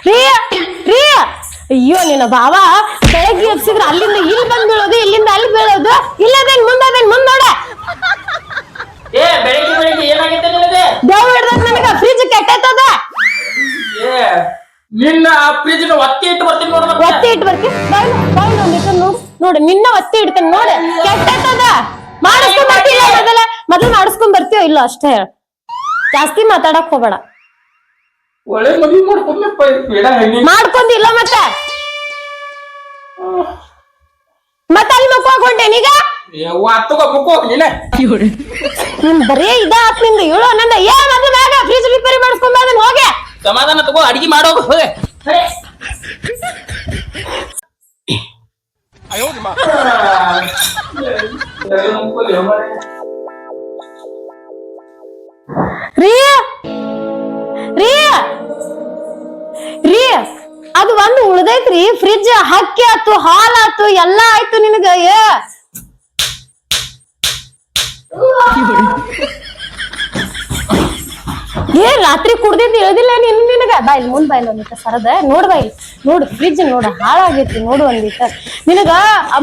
ರೀ ರೀ ಅಯ್ಯೋ ನಿನ್ನ ಬಾವ ಬೆಳಗ್ಗೆ ಎಬ್ಸಿದ್ರೆ ಅಲ್ಲಿಂದ ಇಲ್ಲಿ ಬಂದ್ ಬೀಳೋದು ಇಲ್ಲಿಂದ ಅಲ್ಲಿ ಬೀಳೋದು ಇಲ್ಲದೇನ್ ಮುಂದದೇನ್ ಮುಂದ್ ನೋಡ ಏ ಬೆಳಿಗ್ಗೆ ಬೆಳಿಗ್ಗೆ ಏನಾಗೈತೆ ನಿನಗೆ ದೇವ್ ಹಿಡ್ದಾಗ ನನಗ ಫ್ರಿಜ್ ಕೆಟ್ಟೈತದ ಏ ನಿನ್ನ ಆ ಫ್ರಿಜ್ ಒತ್ತಿ ಇಟ್ಟು ಬರ್ತೀನಿ ನೋಡ ಒತ್ತಿ ಇಟ್ಟು ಬರ್ತೀನಿ ನೋಡು ನಿನ್ನ ಒತ್ತಿ ಇಡ್ತೇನೆ ನೋಡ ಕೆಟ್ಟೈತದ ಮಾಡಿಸ್ಕೊಂಡ್ ಬರ್ತೀಯ ಮೊದಲು ಮಾಡಿಸ್ಕೊಂಡ್ ಬರ್ತೀಯೋ ಇಲ್ಲ ಅಷ್ಟೇ ಹೇಳ ಜಾಸ್ತಿ ಮಾತಾಡಕ್ ಹೋಗ್ಬೇಡ ಒಳ್ಳೆ ಮದ್ವಿ ಮಾಡ್ಕೊಂಡಿಲ್ಲ ಮತ್ತೆ ಅಲ್ಲಿ ಮಕ್ಕೊಂಡೇನೀಗ ನಿನ್ ಬರೇ ಇದ ಆತ್ ನಿಂದ ಹೇಳೋ ನಂದ ಏನ್ ಅದ್ರ ಮ್ಯಾಗ ಫ್ರಿಜ್ ರಿಪೇರಿ ಮಾಡಿಸ್ಕೊಂಡ್ ಅದನ್ನ ಹೋಗೆ ಸಮಾಧಾನ ತಗೋ ಅಡಿಗೆ ಮಾಡೋಗ ಹೋಗೆ ರೀ ರೀ ರೀ ಅದು ಒಂದು ಉಳ್ದೈತ್ರಿ ಫ್ರಿಜ್ ಹಕ್ಕಿ ಆತು ಹಾಲ್ ಆತು ಎಲ್ಲಾ ಆಯ್ತು ನಿನಗ ಏ ರಾತ್ರಿ ಕುಡ್ದಿದ್ದು ಇಳ್ದಿಲ್ಲ ನಿನಗ ಬಾಯಿಲ್ ಮುಂದ್ ಬಾಯಿಲ್ ಒಂದಿಟ್ಟ ಸರದ ನೋಡ್ ಬಾಯಿಲ್ ನೋಡು ಫ್ರಿಜ್ ನೋಡ ಹಾಳಾಗೈತಿ ನೋಡು ಒಂದಿಟ್ಟ ನಿನಗ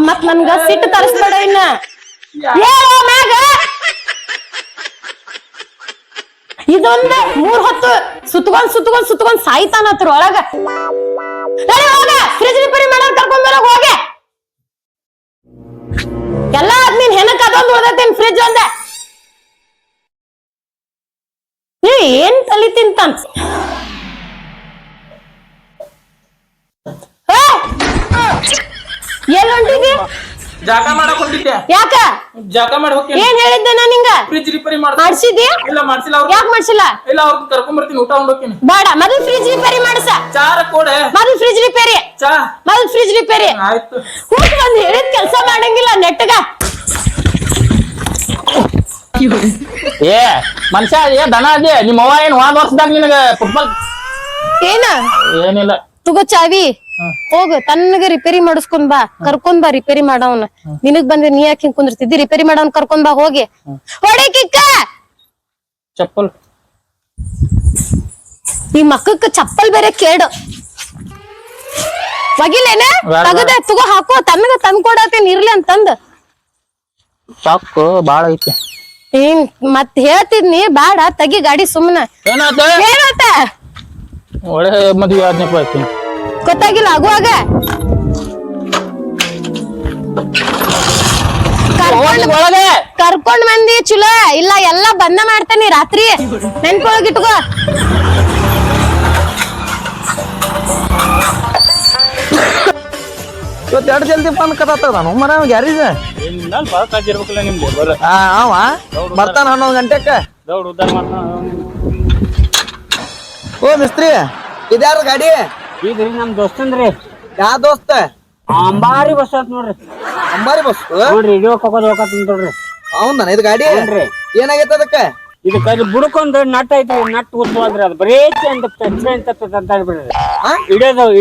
ಮತ್ ನನ್ಗ ಸಿಟ್ಟು ತರಿಸ್ಬೇಡ ಇನ್ನ ಮ್ಯಾಗ ಇದೊಂದ 3 ಹೊತ್ತು ಸುತ್ಕೊಂಡ್ ಸಾಯ್ತಾನತ್ರ ಒಳಗ ಹೋಗ ಫ್ರಿಜ್ ರಿಪೇರಿ ಮಾಡೋರ್ ಕರ್ಕೊಂಡ್ ಬರೋಗ ಹೋಗೆ ಎಲ್ಲಾ ನೀನ್ ಹೆಣಕ್ ಅದೊಂದು ಉಳ್ದೈತೇನ್ ಫ್ರಿಜ್ ಒಂದ ಏನ್ ತಲಿ ತಿಂತಾನ ಎಲ್ಲಿ ಹೊಂಟಿದಿ ಜಾಗ ಮಾಡಕ್ ಹೊಂಟಿದ್ದೆ ಯಾಕ ಜಾಗ ಮಾಡಿ ಹೋಗಿ ಏನ್ ಹೇಳಿದ್ದೆ ನಾ ನಿಂಗ ಫ್ರಿಜ್ ರಿಪೇರಿ ಮಾಡ್ಸಿದ್ಯಾ ಇಲ್ಲ ಮಾಡ್ಸಿಲ್ಲ ಅವ್ರು ಯಾಕೆ ಮಾಡ್ಸಿಲ್ಲ ಇಲ್ಲ ಅವ್ರನ್ನ ಕರ್ಕೊಂಡ್ ಬರ್ತೀನಿ ಊಟ ಉಂಡೋಕಿನಿ ಬೇಡ ಮೊದಲು ಫ್ರಿಜ್ ರಿಪೇರಿ ಮಾಡ್ಸ ಚಾರ ಕೊಡೆ ಮೊದಲು ಫ್ರಿಜ್ ರಿಪೇರಿ ಚಾ ಮೊದಲು ಫ್ರಿಜ್ ರಿಪೇರಿ ಆಯ್ತು ಕೂತ್ ಬಂದ್ ಹೇಳಿದ ಕೆಲಸ ಮಾಡಂಗಿಲ್ಲ ನೆಟ್ಟಗ ಏ ಮನುಷ್ಯ ಏ ದನ ಅದೇ ನಿಮ್ಮ ಅವ್ವ ಏನ್ 1 ವರ್ಷದಾಗ ನಿನಗ ಫುಟ್ಬಾಲ್ ಏನ ಏನಿಲ್ಲ ತಗೋ ಚಾವಿ ಹೋಗ ತನ್ನಗ ರಿಪೇರಿ ಮಾಡಿಸ್ಕೊಂಡ್ ಬಾ ಕರ್ಕೊಂಡ್ ಬಾ ರಿಪೇರಿ ಮಾಡವನ ನಿನಗ್ ಬಂದ್ರೆ ನೀ ಯಾಕೆ ಹಿಂಗ್ ಕುಂದಿರ್ತಿದ್ದಿ ರಿಪೇರಿ ಮಾಡವನ್ ಕರ್ಕೊಂಡ್ ಬಾ ಹೋಗಿ ಹೊಡೆ ಕಿಕ್ಕ ಚಪ್ಪಲ್ ಈ ಮಕ್ಕಕ್ಕ ಚಪ್ಪಲ್ ಬೇರೆ ಕೇಡು ಒಗಿಲೇನ ತಗದ ತಗೋ ಹಾಕೋ ತನ್ನಗ ತಂದ್ ಕೊಡತೇನ್ ಇರ್ಲಿ ಅಂತಂದ ಸಾಕು ಬಾಳ ಐತಿ ಏನ್ ಮತ್ ಹೇಳ್ತಿದ್ನಿ ಬ್ಯಾಡ ತಗಿ ಗಾಡಿ ಸುಮ್ಮನ ಏನಾತ ಒಳ್ಳೆ ಮದ್ವೆ ಆದ್ನಪ್ಪ ಐತಿ ಗೊತ್ತಾಗಿಲ್ಲ ಆಗುವಾಗ ಕರ್ಕೊಂಡ್ ಮಂದಿ ಚಲೋ ಇಲ್ಲ ಎಲ್ಲಾ ಬಂದ ಮಾಡ್ತಾನಿ ರಾತ್ರಿ ನೆನ್ಕೊಳಗ್ ಇಟ್ಕೋ ಇವತ್ತು ಎರಡು ಜಲ್ದಿ ಬಂದ್ ಕತ್ತಾಗ್ತದ ನಾನು ಮರ ಗ್ಯಾರೇಜ್ ಅವ ಬರ್ತಾನ 11 ಗಂಟೆಕ ಓ ಮಿಸ್ತ್ರಿ ಇದ್ಯಾರ ಗಾಡಿ ಇದ್ರಿ ನಮ್ ದೋಸ್ತಂದ್ರಿ ಯಾ ದೋಸ್ತ ಅಂಬಾರಿ ಬಸ್ ಆತ್ ನೋಡ್ರಿ ಅಂಬಾರಿ ಬಸ್ ನೋಡ್ರಿ ಇಡಿಯೋ ಹೋಗೋದ್ ಹೋಗತ್ ನೋಡ್ರಿ ಅವನ ಇದು ಗಾಡಿ ಏನಾಗೈತೆ ಅದಕ್ಕ ಇದಕ್ಕ ಬುಡಕೊಂದ್ ನಟ್ ಐತ್ರಿ ನಟ್ ಉತ್ಸವಲ್ರಿ ಅದು ಬರೇ ಚೈನ್ ತಪ್ತದ ಅಂತ ಹೇಳ್ಬಿಡ್ರಿ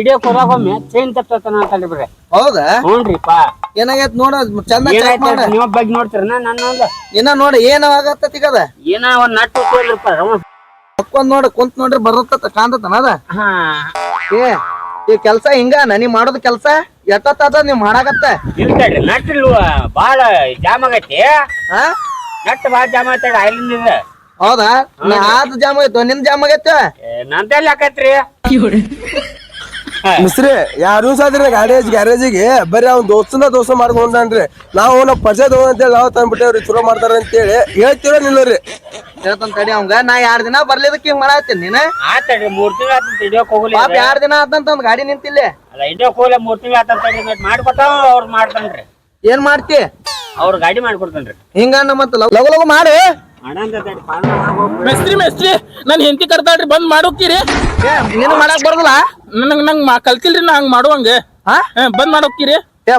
ಇಡಿಯೋ ಹೋದಾಗೊಮ್ಮೆ ಚೈನ್ ತಪ್ತನ ಅಂತ ಹೇಳ್ಬಿಡ್ರಿ ಹೌದಾ ನೋಡ್ರಿ ಪಾ ಏನಾಗೈತ್ ನೋಡ ಚಂದ ಚೆಕ್ ಮಾಡ ನೀವ್ ಬಗ್ಗೆ ನೋಡ್ತೀರ ನನ್ನ ಇನ್ನ ನೋಡ ಏನ ಆಗತ್ತದ ಈಗ ಏನ ಒಂದ್ ನಟ್ ಉತ್ಸವಲ್ರಿಪ್ಪ ಹಾಕೊಂಡ್ ನೋಡ ಕುಂತ್ ನೋಡ್ರಿ ಬರತ್ತ ಕಾಂತತನ ಅದ ಹಾ ಈ ಕೆಲ್ಸ ಹಿಂಗ ನೀ ಮಾಡೋದ್ ಕೆಲ್ಸ ಎಟ್ಟದ ನೀವ್ ಮಾಡಾಕತ್ತ ಇಲ್ರಿ ನಟ್ ಬಾಳ ಜಾಮ್ ಆಗೈತಿ ಹಾ ನಟ್ ಬಾಳ ಜಾಮ್ ಆಗೈತಿ ಐಲಿಂದ ಹೌದಾ ಆದ್ ಜಾಮ್ ಆಯ್ತು ನಿನ್ ಜಾಮ್ ಆಗೈತ ನಂದೆಲ್ಲ ಆಕೈತ್ರಿ ಮಿಸ್ರಿ ಯಾರು ಸಾದ್ರಿ ಗ್ಯಾರೇಜಿಗೆ ಬರೀ ಅವ್ನ ದೋಸ್ತ ಮಾಡ್ಕೊಂಡ್ರಿ ನಾವು ನಾವ್ ಪರಿಚಯ ಅಂತೇಳಿ ನಾವ್ ತಂದ್ಬಿಟ್ಟೇವ್ರಿ ಚಲೋ ಮಾಡ್ತಾರ ಅಂತೇಳಿ ಹೇಳ್ತೀರ ನಿಲ್ಲರಿ ಹೇಳ್ತಾನ ತಡಿ ಅವಂಗ ನಾ 2 ದಿನ ಬರ್ಲಿದಕ್ಕೆ ಹಿಂಗ್ ಮಾಡಾತೀನಿ ನೀನ ಆತಡ್ರಿ 3 ತಿಂಗಳ ಆತ ಇಡಿಯೋಕ್ ಹೋಗಲಿ 2 ದಿನ ಆತಂತ ಒಂದ್ ಗಾಡಿ ನಿಂತಿಲ್ಲ ಅಲ್ಲ ಇಡಿಯೋಕ್ ಹೋಗಲಿ 3 ತಿಂಗಳ ಆತಂತ ಮಾಡ್ಕೊತಾವ ಅವ್ರು ಮಾಡ್ತಾನ್ರಿ ಏನ್ ಮಾಡ್ತಿ ಅವ್ರ ಗಾಡಿ ಮಾಡ್ಕೊಡ್ತಾನ್ರಿ ಹಿಂಗ ಮತ್ತ ಲಗು ಮಾಡಿ ಮೆಸ್ತ್ರಿ ನನ್ ಹೆಂಡತಿ ಕರ್ತಾಳ್ರಿ ಬಂದ್ ಮಾಡೋಕಿರಿ ನೀನು ಮಾಡಕ್ ಬರೋದಿಲ್ಲ ನಂಗ್ ಕಲ್ತಿಲ್ರಿ ನಾ ಹಂಗ್ ಮಾಡುವಂಗ ಬಂದ್ ಮಾಡೋಕಿರಿ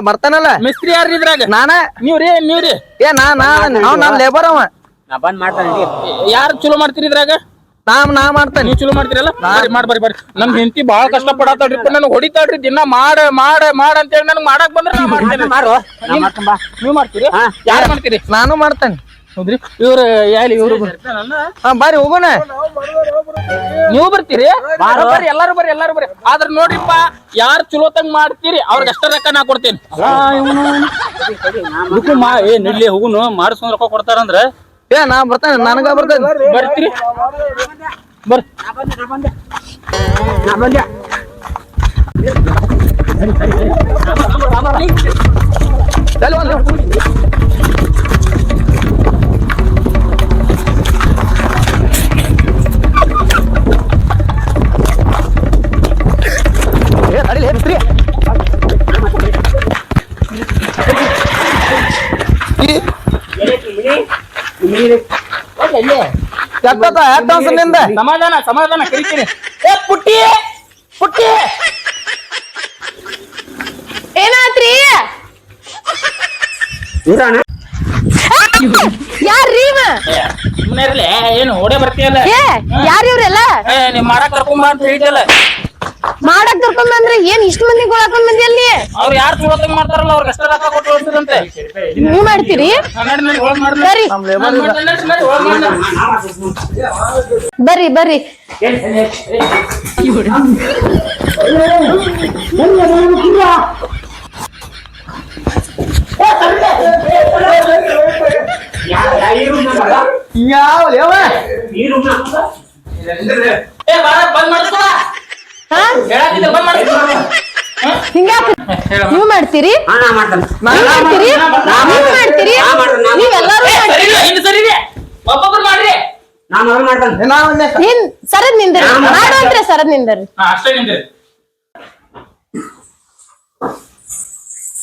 ಬರ್ತಾನಲ್ಲ ಮಿಸ್ತ್ರಿ ಯಾರ್ರಿ ಇದ್ರಾಗ ನಾನ ನೀವ್ರಿ ಏ ನಾನ್ ಲೇಬರ್ ಅವ ನಾ ಬಂದ್ ಮಾಡ್ತಾನ್ರಿ ಯಾರು ಚಲೋ ಮಾಡ್ತೀರಿ ಇದ್ರಾಗ ನಾ ಮಾಡ್ತಾನೆ ನೀವ್ ಚಲೋ ಮಾಡ್ತೀರಲ್ಲ ಬರ್ರಿ ನಮ್ ಹೆಂಡತಿ ಬಾಳ ಕಷ್ಟ ಪಡತಾಳ್ರಿ ನನಗ್ ಹೊಡಿತಾಳ್ರಿ ದಿನ ಮಾಡ ಅಂತೇಳಿ ನನಗ್ ಮಾಡಕ್ ಬಂದ್ರೆ ನಾ ಮಾಡ್ತೇನೆ ಮಾರು ನೀವ್ ಮಾಡ್ತೀರಿ ಯಾರು ಮಾಡ್ತೀರಿ ನಾನು ಮಾಡ್ತೇನೆ ಹೌದ್ರಿ ಇವ್ರ ಯಾಲಿ ಇವ್ರು ಬರ್ರಿ ಹೋಗೋಣ. ನೀವು ಬರ್ತೀರಿ ಬರ್ರಿ ಎಲ್ಲಾರು ಬರ್ರಿ ಆದ್ರ ನೋಡ್ರಿಪ್ಪ ಯಾರು ಚಲೋತಂಗ್ ಮಾಡ್ತೀರಿ ಅವ್ರಿಗೆ ಅಷ್ಟ ರೊಕ್ಕ ನಾ ಕೊಡ್ತೇನೆ. ಏ ನಿಡ್ಲಿ ಹೋಗುನು ಮಾಡಿಸ್ಕೊಂಡ್ ರೊಕ್ಕ ಕೊಡ್ತಾರಂದ್ರ ಏ ನಾ ಬರ್ತಾನೆ, ನನಗ ಬರ್ತೇನೆ. ಬರ್ತೀರಿ ಬರ್ರಿ. ಚಲ್ ಒಂದು. ಸಮಾಧಾನ ಕರಿತೀನಿ. ಏ ಪುಟ್ಟಿ ಪುಟ್ಟಿ ಏನಾತ್ರಿ? ಯಾರ್ರೀ ಇವ? ಸುಮ್ಮನೆ ಇರ್ಲಿ ಏನು ಓಡೇ ಬರ್ತೀಯಲ್ಲ. ಏ ಯಾರ್ ಇವ್ರೆಲ್ಲ? ನೀವ್ ಮಾಡಕ್ ಕರ್ಕೊಂಡ್ ಬಾ ಅಂತ ಹೇಳಿದ್ದಲ್ಲ. ಮಾಡಕ್ ಕರ್ಕೊಂಡ್ ಬಂದ್ರೆ ಏನ್ ಇಷ್ಟ ಮಂದಿ ಹಾಕೊಂಡ್ ಬಂದಿ ಅಲ್ಲಿ? ಅವ್ರು ಯಾರು ಚಲೋತಂಗ್ ಮಾಡ್ತಾರಲ್ಲ ಅವ್ರಿಗೆ ಅಷ್ಟ ರೊಕ್ಕ ಕೊಟ್ಟು ಹೋಗ್ತದಂತೆ. ನೀವ್ ಮಾಡ್ತೀರಿ? ಬರ್ರಿ ಬರ್ರಿ. ಹಿಂಗ್ಯಾಕ ನೀವ್ ಮಾಡ್ತೀರಿ? ನೀವೆಲ್ಲಾರು ಒಬ್ಬೊಬ್ರು ಮಾಡ್ರಿ. ಸರದ್ ನಿಂದ್ರಿ, ಮಾಡುವಂತ್ರೆ ಸರದ್ ನಿಂದ್ರಿ. ಅಷ್ಟೇ ನಿಂದ್ರಿ.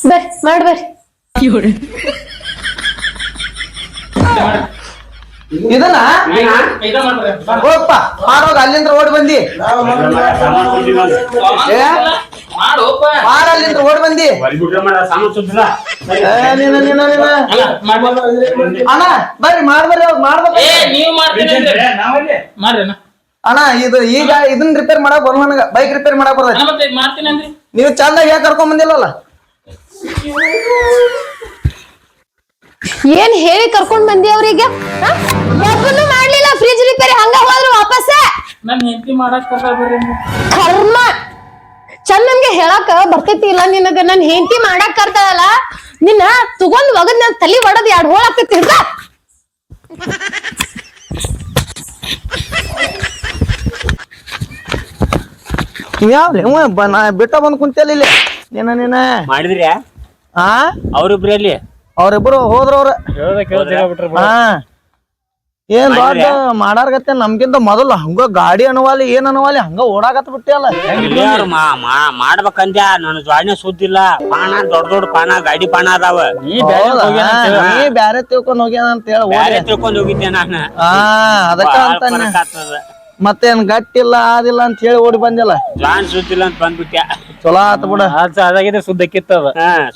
ಬರ್ರಿ ಮಾಡ್ಬರ್ರಿ. ಇದನ್ನ ಇದ ಮಾಡ್ರಿ. ಹೋಗಪ್ಪ ಮಾಡೋಗ, ಅಲ್ಲಿಂದ ಓಡಿ ಬಂದಿ. ಮಾಡೋಪ್ಪ ಮಾಡ ಅಲ್ಲಿಂದ ಓಡಿ ಬಂದಿ. ಅಣ್ಣ ಬರ್ರಿ ಮಾಡ್ಬರ್ರಿ, ಅವ್ರು ಮಾಡ್ಬೇಕು. ನೀವು ಮಾಡ್ತೀರಿ ಮಾಡ್ರಿ ಅಣ್ಣ ಇದು ಈಗ ಇದನ್ನ ರಿಪೇರ್ ಮಾಡಕ್ ಬರ್, ನನಗ ಬೈಕ್ ರಿಪೇರ್ ಮಾಡಕ್ ಬರ್ತೈತಿ. ಮತ್ತೆ ಮಾಡ್ತೀನಿ ಅಂದ್ರಿ. ನೀವು ಚಂದಾಗಿ ಯಾಕೆ ಕರ್ಕೊಂಡ್ ಬಂದಿಲ್ಲಲ್ಲ? ಏನ್ ಹೇಳಿ ಕರ್ಕೊಂಡ್ ಬಂದಿ ಅವ್ರಿಗೆ? ಯಾಕನ್ನು ಮಾಡ್ಲಿಲ್ಲ, ಫ್ರಿಜ್ ರಿಪೇರಿ ಹಂಗ ಹೋದ್ರು ವಾಪಸ್. ನನ್ ಹೆಂಡತಿ ಮಾಡಕ್ ಬರ್ರಿ. ಕರ್ಮ ಚಂದಂಗೆ ಹೇಳಾಕ ಬರ್ತೈತಿ ಇಲ್ಲ ನಿನಗ? ನನ್ ಹೆಂಡತಿ ಮಾಡಾಕ್ ಕರ್ತಾಳಲ್ಲ, ನಿನ್ನ ತಗೊಂಡ್ ಒಗದ್ ನನ್ ತಲಿ ಒಡದ್ 2 ಹೋಳ ಹಾಕತಿ. ಯಾವ ನಾ ಬಿಟ್ಟ ಬಂದ್ ಕುಂತಲ್ಲ ಇಲ್ಲಿ. ನೀನ ಮಾಡಿದ್ರಿ ಆ ಅವ್ರಿಬ್ರಿ ಅಲ್ಲಿ ಅವ್ರಿಬ್ರು ಹೋದ್ರವ್ರ. ಹಾ ಏನ್ ದೊಡ್ಡ ಮಾಡಾರ್ಗತ್ತೆ. ನಮ್ಗಿಂತ ಮೊದಲು ಹಂಗ ಗಾಡಿ ಅನುವಾಲಿ ಏನ್ ಅನುವಾಲಿ ಹಂಗ ಓಡಾಕತ್ ಬಿಟ್ಟಿಯಲ್ಲ. ಮಾಡ್ಬೇಕಂದ್ಯಾ, ನನ್ನ ಜ್ವಾಡಿನ ಸುದ್ದಿಲ್ಲ. ಪಾನ ದೊಡ್ಡ ಪಾನ, ಗಾಡಿ ಪಾನ ಅದಾವ. ನೀ ಬ್ಯಾರೆ ತಿಳ್ಕೊಂಡ್ ಹೋಗ್ಯಾನ ಅಂತ ಹೇಳಿ ತಿಳ್ಕೊಂಡ್ ಹೋಗಿದ್ದೆ ನಾನು. ಹಾ ಅದಕ್ಕ ಅಂತಾನೆ. ಮತ್ತೇನ್ ಗಟ್ಟಿಲ್ಲ ಆದಿಲ್ಲ ಅಂತ ಹೇಳಿ ಓಡಿ ಬಂದಿಲ್ಲ. ಜ್ವಾನ್ ಸುದ್ದಿಲ್ಲ ಅಂತ ಬಂದ್ಬಿಟ್ಟ್ಯಾ. ಚಲೋ ಆತ ಬಿಡ. ಅದಾಗಿದೆ ಸುದ್ದಕ್ಕಿತ್ತದ.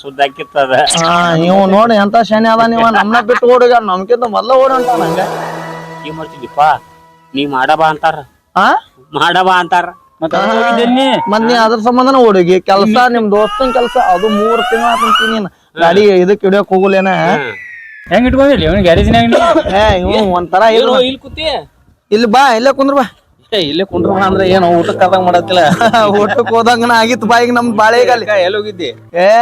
ಸುದ್ದಾಕಿತ್ತದ. ಹಾ ಇವ್ ನೋಡಿ ಎಂತ ಶನಿ ಅದ. ನೀವ ನಮ್ನ ಬಿಟ್ಟು ಓಡಿಗ, ನಮ್ಕಿಂತ ಮೊದ್ಲ ಓಡಿ ಹೊಂಟ. ನಂಗೆ ಏನ್ ಮಾಡ್ತಿದ್ದೀಪ? ನೀ ಮಾಡಬಾ ಅಂತಾರ, ಆ ಮಾಡಬಾ ಅಂತಾರ. ಮತ್ ನೀ ಅದ್ರ ಸಂಬಂಧನ ಓಡಿಗಿ ಕೆಲ್ಸ, ನಿಮ್ ದೋಸ್ತನ್ ಕೆಲ್ಸ ಅದು 3 ತಿಂಗಳ ಆತಂತಿ. ನೀನ್ ಗಾಡಿ ಇದಕ್ ಹಿಡಿಯೋಕ್ ಹೋಗುಲೇನ? ಹೆಂಗ್ ಇಟ್ಕೊಂಡಿರ್ಲಿ ಅವ್ನ ಗ್ಯಾರೇಜಿನಾಗ? ಏ ಇವ್ ಒಂಥರ ಇಲ್ಲಿ ಕೂತಿ ಇಲ್ಲಿ ಬಾ, ಇಲ್ಲೇ ಕುಂದ್ರ ಬಾ. ಇಲ್ಲೇ ಕುಂಡ್ರ ಅಂದ್ರೆ ಏನು ಊಟಕ್ಕೆ ಕರ್ದಂಗ್ ಮಾಡತ್ತಿಲ್ಲ. ಊಟಕ್ ಹೋದಂಗನ ಆಗಿತ್ತು ಬಾ. ಈಗ ನಮ್ ಬಾಳೆಗಲ್ಲಿ ಎಲ್ಲಿ ಹೋಗಿದ್ದಿ?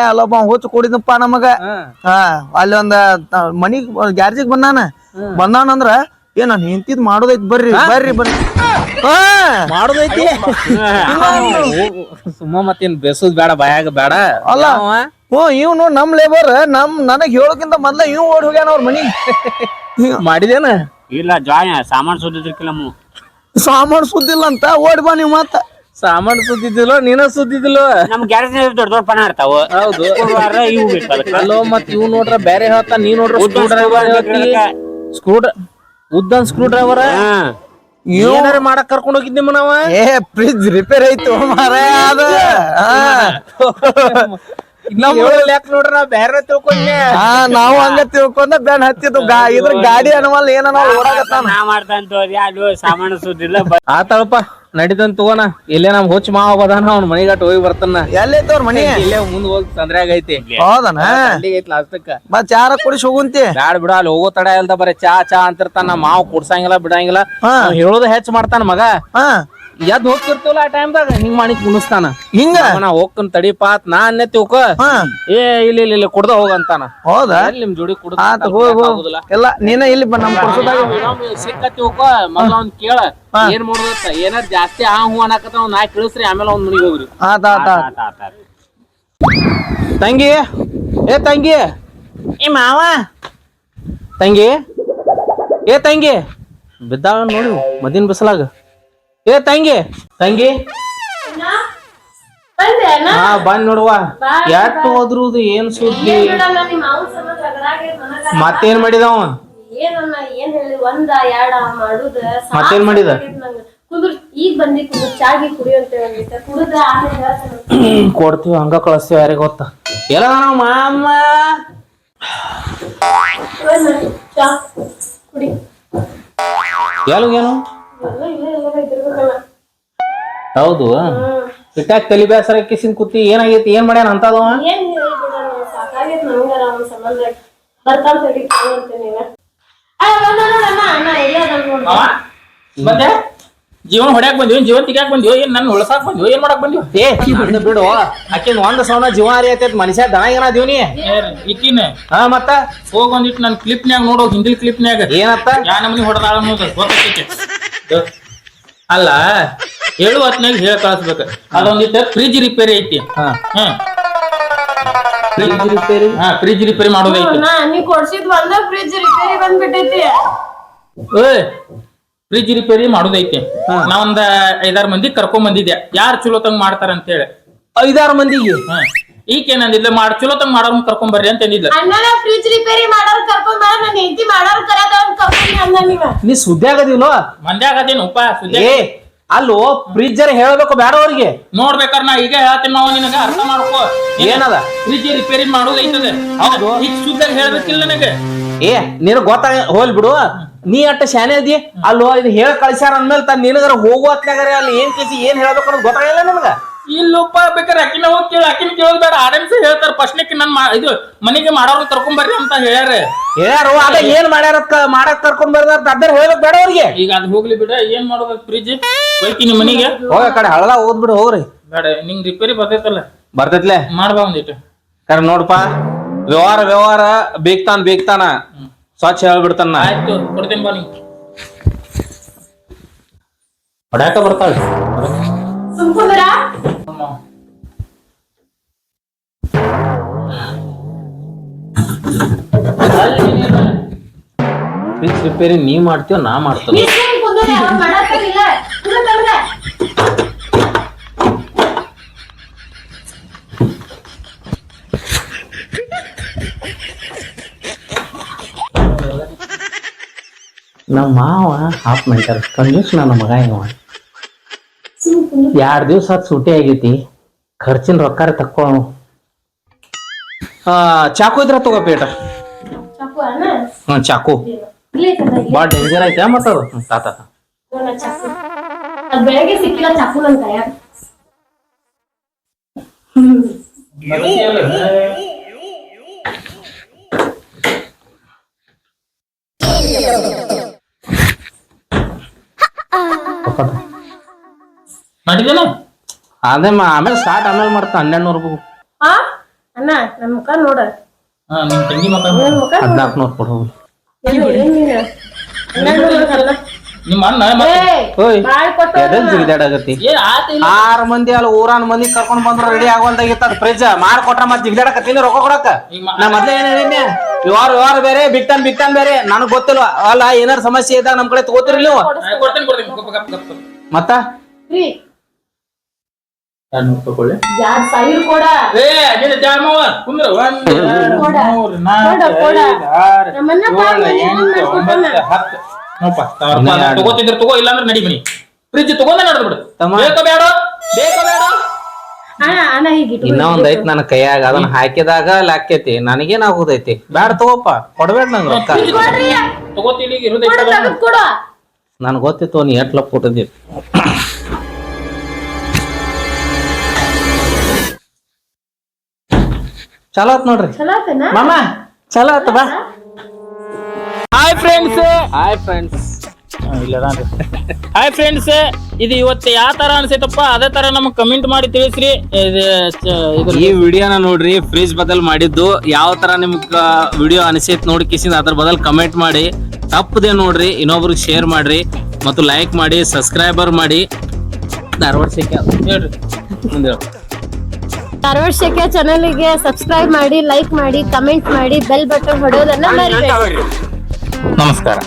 ಅಲ್ಲೊಬ್ಬ ಹುಚ್ಚ ಕುಡಿದಪ್ಪ ನಮಗ. ಹಾ ಅಲ್ಲಿ ಒಂದ ಮನಿಗ್ ಗ್ಯಾರೇಜಿಗ್ ಬಂದಾನಂದ್ರ ಏ ನಾನ್ ಹೆಂತಿದ್ ಮಾಡೋದೈತಿ, ಬರ್ರಿ ಬರ್ರಿ ಬರ್ರಿ ಮಾಡೋದೈತಿ. ಸುಮ್ಮ ಮತ್ತೇನ್ ಬೇಸೋದ್ ಬೇಡ, ಬಾಯಾಗ ಬೇಡ ಅಲ್ಲ. ಇವ್ನು ನಮ್ ಲೇಬರ್ ನನಗ್ ಹೇಳೋಕ್ಕಿಂತ ಮೊದ್ಲ ಇವ್ ಓಡಿ ಹೋಗ್ಯಾನ ಅವ್ರ ಮನಿಗ್. ಮಾಡಿದೇನ? ಇಲ್ಲ ಜಾಯ ಸಾಮಾನ್ ಸುದ್ದಿದ್ರಕ್ಕಿಲ್ಲ. ಸಾಮಾನು ಸುದ್ದಿಲ್ಲ ಅಂತ ಓಡಿ ಬಾ ನೀವ್. ಮತ್ತ ಸಾಮಾನು ಸುದ್ದಿದ್ದಿಲ್ಲೋ ನೀನ ಸುದ್ದಿದ್ದಿಲ್ಲೋ? ನಮ್ ಗ್ಯಾರೇಜ್ ದೊಡ್ಡ ಪಣ ಇರ್ತಾವ. ಹೌದು. ಇವು ಬೇಕು. ಅಲ್ಲೋ ಮತ್ ಇವ್ ನೋಡ್ರ ಬೇರೆ ಹೇಳ್ತಾ, ನೀ ನೋಡ್ರ ಸ್ಕ್ರೂ ಡ್ರೈವರ್ ಉದ್ದನ್ ಸ್ಕ್ರೂ ಡ್ರೈವರ್ ಏನಾರ ಮಾಡಕ್ ಕರ್ಕೊಂಡ್ ಹೋಗಿದ್ದಿ ನಾವ. ಫ್ರಿಜ್ ರಿಪೇರ್ ಐತು ಮಾರಾಯ ಅದ. ನೋಡ್ರ ಬೇರೆ ತಿಳ್ಕೊಂಡೆ. ನಾವು ಹಂಗ ತಿಳ್ಕೊಂಡ ಬೆನ್ ಹತ್ತಿದ್ದು. ಇದ್ರ ಗಾಡಿ ಅನುವಲ್ ಏನ ಓಡಾಗತ್ತ. ನಾ ಮಾಡ್ತಾ ಅಂತ ಸಾಮಾನು ಸುದ್ದಿಲ್ಲ. ಆತಳಪ್ಪ ನಡಿದಂತ ತಗೋಣ ಇಲ್ಲೇ ನಮ್ ಹುಚ್ಚ ಮಾವ ಬದಾನ ಅವ್ನ ಮನಿಗಟ್ ಹೋಗಿ ಬರ್ತಾನ ಎಲ್ಲೈತವ್ರ ಮನಿ ಇಲ್ಲೇ ಮುಂದ್ ಹೋಗಿ ಸಂದ್ರ್ಯಾಗ ಐತಿ ಹೌದನ ಐತಿ ಲಾಸ್ತಕ್ಕ ಮತ್ ಚಾರ ಕುಡಿಸಿ ಹೋಗುಂತಿ ಬ್ಯಾಡ ಬಿಡ ಅಲ್ಲಿ ಹೋಗೋ ತಡ ಇಲ್ದ ಬರೀ ಚಾ ಚಾ ಅಂತಿರ್ತಾನ ಮಾವ್ ಕುಡ್ಸಂಗಿಲ್ಲ ಬಿಡಂಗಿಲ್ಲ ಅವ್ನ್ ಹೇಳೋದ ಹೆಚ್ಚ ಮಾಡ್ತಾನ ಮಗ ಹಾ ಎದ್ ಹೋಗ್ತಿರ್ತವಲ್ಲ ಆ ಟೈಮ್ದಾಗ ಹಿಂಗ್ ಮಾಡಿ ಕುಣಿಸ್ತಾನ ಹಿಂಗ ನಾ ಹೋಗ್ಕನ್ ತಡಿಪಾತ್ ನಾ ಅನ್ನೆ ತಿಳ್ಕೊ ಹಾ ಏ ಇಲ್ಲ ಕುಡ್ದ ಹೋಗಂತಾನ ಹೌದಾ ಎಲ್ಲಿ ನಿಮ್ ಜೋಡಿ ಕುಡ್ದ ಆತ ಹೋಗು ಎಲ್ಲ ನೀನ ಇಲ್ಲಿ ನಮ್ ಕೊಡ್ಸೋದಾಗ ಸಿಕ್ಕ ತಿಳ್ಕೊ ಮೊದ್ಲ ಅವ್ನ್ ಕೇಳ ಏನ್ ಮಾಡೋದತ್ತ ಏನಾರ ಜಾಸ್ತಿ ಆ ಹೂ ಅನ್ನಕತ್ತ ನಾ ಕೇಳಿಸ್ರಿ ಆಮೇಲೆ ಅವ್ನ ಮನಿಗ್ ಹೋಗ್ರಿ ಆತ ಆತ ತಂಗಿ ಏ ತಂಗಿ ಏ ಮಾವ ತಂಗಿ ಏ ತಂಗಿ ಬಿದ್ದಾಳ ನೋಡಿ ಮದಿನ ಬಿಸಲಾಗ ಏ ತಂಗಿ ಹಾ ಬಂದ್ ನೋಡುವ ಎಟ್ಟು ಹೋದ್ರುದು ಏನ್ ಸುದ್ದಿ ಮತ್ತೇನ್ ಮಾಡಿದವ ಮತ್ತೇನ್ ಮಾಡಿದ ಈಗ ಬಂದಿ ಚಾಗಿ ಕುಡಿಯಂತ ಕುಡಿದ ಕೊಡ್ತೀವಿ ಹಂಗ ಕಳಿಸ್ತೀವಿ ಯಾರಿಗ ಗೊತ್ತ ಎಲ್ಲ ಮಾಮ ಚಾ ಕುಡಿ ಏನು ಹೌದು ಇಟ್ಟಾಗ ತಲಿ ಬೇಸರ ಕಿಸಿನ್ ಕೂತಿ ಏನಾಗೈತಿ ಏನ್ ಮಾಡ್ಯಾನ ಅಂತದವ ಏನ್ ಹೇಳ್ಬಿಡ ಸಾಕಾಗೈತ್ ನಂಗಾರ ಅವ್ನ ಸಂಬಂಧ ಬರ್ತಾನ ತಡಿ ಅಂತೀನಿ ಮತ್ತೆ ಜೀವನ ಹೊಡ್ಯಾಕ್ ಬಂದಿವ್ ಜೀವನ್ ತಿಗಾಕ್ ಬಂದಿವ್ ಏನ್ ನನ್ನ ಉಳಸಾಕ್ ಬಂದಿವ್ ಏನ್ ಮಾಡಕ್ ಬಂದಿವ್ ಏ ಅಂದ್ ಬಿಡು ಆಕಿನ್ ಒಂದ್ ಸೌನ ಜೀವ ಹರಿಯತೈತ್ ಮನುಷ್ಯ ದನ ಏನ ಅದೀವ್ನಿ ಇಕ್ಕಿನ ಹಾ ಮತ್ತ ಹೋಗ್ ಒಂದಿಟ್ಟು ನನ್ ಕ್ಲಿಪ್ನ್ಯಾಗ ನೋಡೋ ಹಿಂದಿಲ್ ಕ್ಲಿಪ್ನ್ಯಾಗ ಏನತ್ತ ಯಾ ನಮ್ಮನಿ ಹೊಡೆದಾಳ ಅನ್ನೋದು ಗೊತ್ತೈತಿ ಅಲ್ಲ ಹೇಳು ಹೊತ್ನಾಗ ಹೇಳ ಕಳಿಸ್ಬೇಕು ಅದೊಂದಿಟ್ಟು ಫ್ರಿಜ್ ರಿಪೇರಿ ಐತಿ ಫ್ರಿಜ್ ರಿಪೇರಿ ಮಾಡೋದೈತಿ ನೀ ಕೊಡ್ಸಿದ್ ಒಂದ ಫ್ರಿಜ್ ರಿಪೇರಿ ಬಂದ್ಬಿಟ್ಟೈತಿ ಓಯ್ ಫ್ರಿಜ್ ರಿಪೇರಿ ಮಾಡೋದೈತಿ ನಾ ಒಂದ್ 5-6 ಮಂದಿ ಕರ್ಕೊಂಡ್ ಬಂದಿದ್ದೆ ಯಾರು ಚಲೋತಂಗ್ ಮಾಡ್ತಾರ ಅಂತ ಹೇಳಿ 5-6 ಮಂದಿಗೆ ಈಕೇನಂದಿದ್ಲ ಚಲೋತಂಗ್ ಮಾಡೋರ್ ಕರ್ಕೊಂಡ್ ಬರ್ರಿ ಅಂತ ಅಂದಿದ್ಲ ಅಣ್ಣನ ಫ್ರಿಜ್ ರಿಪೇರಿ ಮಾಡೋರ್ ಕರ್ಕೊಂಡ್ ಬಾ ನನ್ನ ಹೆಂಡತಿ ಮಾಡೋರ್ ಕರೆದ ಕರ್ಕೊಂಡ್ ಅಂದ ನೀವ ನೀ ಸುದ್ದಿ ಆಗದಿಲ್ವ ಮಂದ್ಯಾಗದೇನು ಉಪ ಸುದ್ದಿ ಏ ಅಲ್ಲೋ ಫ್ರಿಜ್ಜರ್ ಹೇಳ್ಬೇಕು ಬೇಡ ಅವ್ರಿಗೆ ನೋಡ್ಬೇಕಾರ ನಾ ಈಗ ಹೇಳ್ತೀನಿ ನಾವು ನಿನಗ ಅರ್ಥ ಮಾಡ್ಕೋ ಏನದ ಫ್ರಿಜ್ ರಿಪೇರಿ ಮಾಡೋದೈತದ ಹೌದು ಈಗ ಸುದ್ದಾಗ ಹೇಳ್ಬೇಕಿಲ್ಲ ನನಗೆ ಏ ನಿನಗ್ ಗೊತ್ತಾಗ ಹೋಲ್ ಬಿಡು ನೀ ಅಟ್ಟ ಶಾನೆ ಅದಿ ಅಲ್ಲೋ ಇದು ಹೇಳ ಕಳ್ಸ್ಯಾರ ಅಂದ್ಮೇಲೆ ತನ್ನ ನಿನಗರ ಹೋಗು ಹೊತ್ನಾಗರ ಅಲ್ಲಿ ಏನ್ ಕೇಸಿ ಏನ್ ಹೇಳ್ಬೇಕು ಅನ್ನೋದು ಗೊತ್ತಾಗಿಲ್ಲ ನಿನಗ ಇಲ್ಲಪ್ಪ ಬೇಕಾರೆ ಅಕಿನ ಹೋಗಿ ಕೇಳಿ ಅಕಿನ ಕೇಳೋದ್ ಬೇಡ ಆಡಮ್ಸ್ ಹೇಳ್ತಾರ ಫಸ್ಟ್ನೇಕ್ ನನ್ ಇದು ಮನೆಗೆ ಮಾಡೋರ್ ಕರ್ಕೊಂಡ್ ಬರ್ರಿ ಅಂತ ಹೇಳ್ಯಾರ ಯಾರು ಅದ ಏನ್ ಮಾಡ್ಯಾರ ಮಾಡಕ್ ಕರ್ಕೊಂಡ್ ಬರ್ದಾರ ಅದ್ರ ಹೇಳ್ಬೇಕು ಬೇಡ ಅವ್ರಿಗೆ ಈಗ ಅದ್ ಹೋಗ್ಲಿ ಬಿಡ ಏನ್ ಮಾಡೋದು ಫ್ರಿಜ್ ಹೋಯ್ತೀನಿ ಮನಿಗೆ ಹೋಗ ಕಡೆ ಹಳದ ಓದ್ಬಿಡು ಹೋಗ್ರಿ ಬೇಡ ನಿಂಗ್ ರಿಪೇರಿ ಬರ್ತೈತಲ್ಲ ಬರ್ತೈತ್ಲೆ ಮಾಡ್ಬಾ ಒಂದಿಟ್ಟು ಕರೆ ನೋಡ್ಪ ವ್ಯವಹಾರ ಬೇಕ್ತಾನ ಸ್ವಚ್ಛ ಹೇಳ್ಬಿಡ್ತಾನ ಆಯ್ತು ಕೊಡ್ತೇನೆ ಬಾ ನಿಂಗೆ ಹೊಡ್ಯಾಕ ಬರ್ತಾಳ ಸುಮ್ಕೊಂಡ್ರ ಫ್ರಿಜ್ ರಿಪೇರಿ ನೀ ಮಾಡ್ತೀವ ನಾ ಮಾಡ್ತೀವ ನೀ ಸುಮ್ ಕುಂದ್ರ ಅವ್ರ ಮಾಡಾಕತ್ತಿಲ್ಲ ಕುಂದ್ರ ನಮ್ಮ ಮಾವ ಹಾಫ್ ಮೆಂಟಲ್ ಕಂಜೂಸ್ ನನ್ನ ಮಗ ಇವ 2 ದಿವಸ ಆತ್ ಸೂಟಿ ಆಗೈತಿ ಖರ್ಚಿನ ರೊಕ್ಕ ತಕ್ಕೋ ಚಾಕು ಇದ್ರ ತಗೋ ಪೇಟ ಚಾಕು ಅಣ್ಣ ಚಾಕು ಬಾಳ ಡೇಂಜರ್ ಐತೆ ಮತ್ತ ಅದು ತಾತ ಚಾಕು ಅದ್ ಬೆಳಗ್ಗೆ ಸಿಕ್ಕಿಲ್ಲ ಚಾಕು ನನ್ ಕೈಯಾಗ ಮಾಡಿದೇನ ಅದೇ ಆಮೇಲೆ ಸ್ಟಾರ್ಟ್ ಆಮೇಲೆ ಮಾಡ್ತಾ 1200 ರೂಪಾಯಿ ಹಾ ಅಣ್ಣ ನನ್ ಮುಖ ನೋಡ ನಿಮ್ ತಂಗಿ ಮಕ್ಕ ನನ್ ಮುಖ 1400 ಕೊಡು ಏನ್ ನೀನ ನಿಮ್ಮ ಅಣ್ಣ ಓಯ್ ಬಾಳ್ ಕೊಟ್ಟು ಎದಲ್ ಜಿಗಿದಾಡಗತ್ತಿ ಏನ್ ಆತ 6 ಮಂದಿ ಅಲ್ಲ ಊರಾನ್ ಮಂದಿ ಕರ್ಕೊಂಡ್ ಬಂದ್ರ ರೆಡಿ ಆಗೋಲ್ದಾಗಿತ್ತ ಅದ್ ಫ್ರಿಜ್ ಮಾಡ್ಕೊಟ್ರ ಮತ್ ಜಿಗಿದಾಡಕತ್ತೀನಿ ರೊಕ್ಕ ಕೊಡಕ ನಾ ಮೊದ್ಲೇ ಏನ್ ಹೇಳಿದ್ನೆ ವ್ಯವಹಾರ ಬೇರೆ ಬಿಕ್ತಾನ್ ಬೇರೆ ನನಗ್ ಗೊತ್ತಿಲ್ವ ಅಲ್ಲ ಏನಾರ ಸಮಸ್ಯೆ ಇದ್ದಾಗ ನಮ್ ಕಡೆ ತಗೋತಿರ್ಲಿ ನೀವು ಕೊಡ್ತೇನೆ ಮತ್ತ ಫ್ರೀ 200 ರೂಪಾಯಿ 2000 ಕೊಡ ಏ ಅದೇ ಜಾಮವ ಕುಂದ್ರ 1 2 3 4 5 6 ನಮ್ಮನ್ನ 7 8 9 10 ನೋಡಪ್ಪ ತಗೋತಿದ್ರ ತಗೋ ಇಲ್ಲಾಂದ್ರೆ ನಡಿ ಬನ್ನಿ ಫ್ರಿಜ್ ತಗೊಂಡ ನಡೆದು ಬಿಡು ಬೇಕೋ ಬೇಡ ಅಣ್ಣ ಈಗ ಇನ್ನ ಒಂದ್ ಐತ್ ನನ್ನ ಕೈಯಾಗ ಅದನ್ನ ಹಾಕಿದಾಗ ಲಾಕೈತಿ ನನಗೇನ್ ಆಗುದೈತಿ ಬ್ಯಾಡ ತಗೋಪ್ಪ ಕೊಡ್ಬೇಡ ನಂಗ ರೊಕ್ಕ ತಗೋತಿಲಿ ಇರೋದೈತೆ ಕೊಡು ನನ್ಗೆ ಗೊತ್ತಿತ್ತು ನೀ ಎಟ್ಲ ಕೊಟ್ಟಿದ್ದೀರಿ. ಚಲೋ ಆತ್ ನೋಡ್ರಿ ಚಲೋ ಆತೇನ ಮಾಮ, ಚಲೋ ಆತ ಬಾ. Hi friends, hi friends. Hi friends, ಇದು ಇವತ್ತು ಯಾವ ತರ ಅನ್ಸೈತಪ್ಪ ಅದೇ ತರ ನಮಗ್ ಕಮೆಂಟ್ ಮಾಡಿ ತಿಳಿಸ್ರಿ. ಈ ವಿಡಿಯೋನ ನೋಡ್ರಿ, ಫ್ರಿಜ್ ಬದಲ್ ಮಾಡಿದ್ದು ಯಾವ ತರ ನಿಮ್ಗ ವಿಡಿಯೋ ಅನಿಸೈತ್ ನೋಡಿ ಕಿಸಿಂದ ಅದ್ರ ಬದಲ್ ಕಮೆಂಟ್ ಮಾಡಿ. ತಪ್ಪದೆ ನೋಡ್ರಿ, ಇನ್ನೊಬ್ರಿಗೆ ಶೇರ್ ಮಾಡ್ರಿ ಮತ್ತು ಲೈಕ್ ಮಾಡಿ, ಸಬ್ಸ್ಕ್ರೈಬರ್ ಮಾಡಿ. ಧಾರವಾಡ ಶೇಖೆ ಹೇಳ್ರಿ ಮುಂದೆ ಹೇಳು. ಧಾರವಾಡ ಶೇಖೆ ಚಾನಲ್ಗೆ ಸಬ್ಸ್ಕ್ರೈಬ್ ಮಾಡಿ, ಲೈಕ್ ಮಾಡಿ, ಕಮೆಂಟ್ ಮಾಡಿ, ಬೆಲ್ ಬಟನ್ ಹೊಡೆಯೋದನ್ನ ಮರಿಬೇಡಿ. ನಮಸ್ಕಾರ.